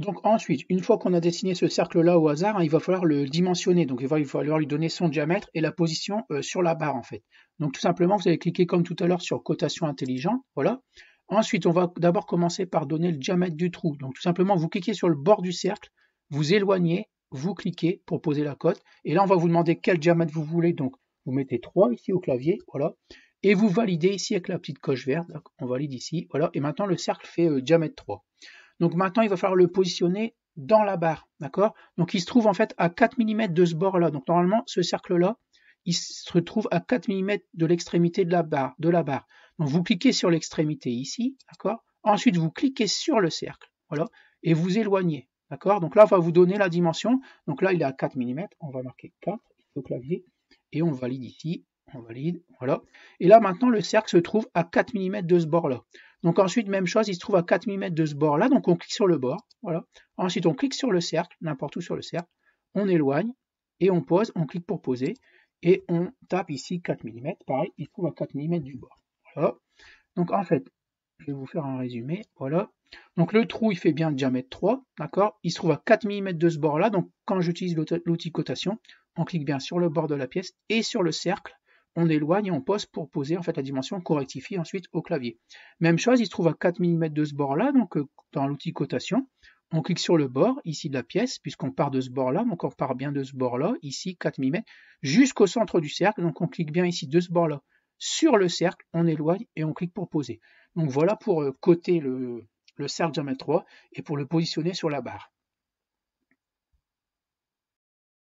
Donc ensuite, une fois qu'on a dessiné ce cercle-là au hasard, hein, il va falloir le dimensionner. Donc il va falloir lui donner son diamètre et la position sur la barre en fait. Donc tout simplement, vous allez cliquer comme tout à l'heure sur cotation intelligente. Voilà. Ensuite, on va d'abord commencer par donner le diamètre du trou. Donc tout simplement, vous cliquez sur le bord du cercle, vous éloignez, vous cliquez pour poser la cote. Et là, on va vous demander quel diamètre vous voulez. Donc vous mettez 3 ici au clavier. Voilà. Et vous validez ici avec la petite coche verte. On valide ici. Voilà. Et maintenant, le cercle fait diamètre 3. Donc maintenant, il va falloir le positionner dans la barre, d'accord? Donc il se trouve en fait à 4 mm de ce bord-là. Donc normalement, ce cercle-là, il se retrouve à 4 mm de l'extrémité de la barre. Donc vous cliquez sur l'extrémité ici, d'accord? Ensuite, vous cliquez sur le cercle, voilà, et vous éloignez, d'accord? Donc là, on va vous donner la dimension. Donc là, il est à 4 mm. On va marquer 4 au clavier et on valide ici. On valide, voilà. Et là, maintenant, le cercle se trouve à 4 mm de ce bord-là. Donc ensuite, même chose, il se trouve à 4 mm de ce bord-là, donc on clique sur le bord, voilà. Ensuite, on clique sur le cercle, n'importe où sur le cercle, on éloigne, et on pose, on clique pour poser, et on tape ici 4 mm, pareil, il se trouve à 4 mm du bord. Voilà. Donc en fait, je vais vous faire un résumé, voilà. Donc le trou, il fait bien le diamètre 3, d'accord? Il se trouve à 4 mm de ce bord-là, donc quand j'utilise l'outil cotation, on clique bien sur le bord de la pièce et sur le cercle, on éloigne et on pose pour poser en fait la dimension qu'on rectifie ensuite au clavier. Même chose, il se trouve à 4 mm de ce bord-là, donc dans l'outil cotation, on clique sur le bord ici de la pièce, puisqu'on part de ce bord-là, donc on part bien de ce bord-là, ici 4 mm, jusqu'au centre du cercle, donc on clique bien ici de ce bord-là sur le cercle, on éloigne et on clique pour poser. Donc voilà pour coter le cercle diamètre 3 et pour le positionner sur la barre.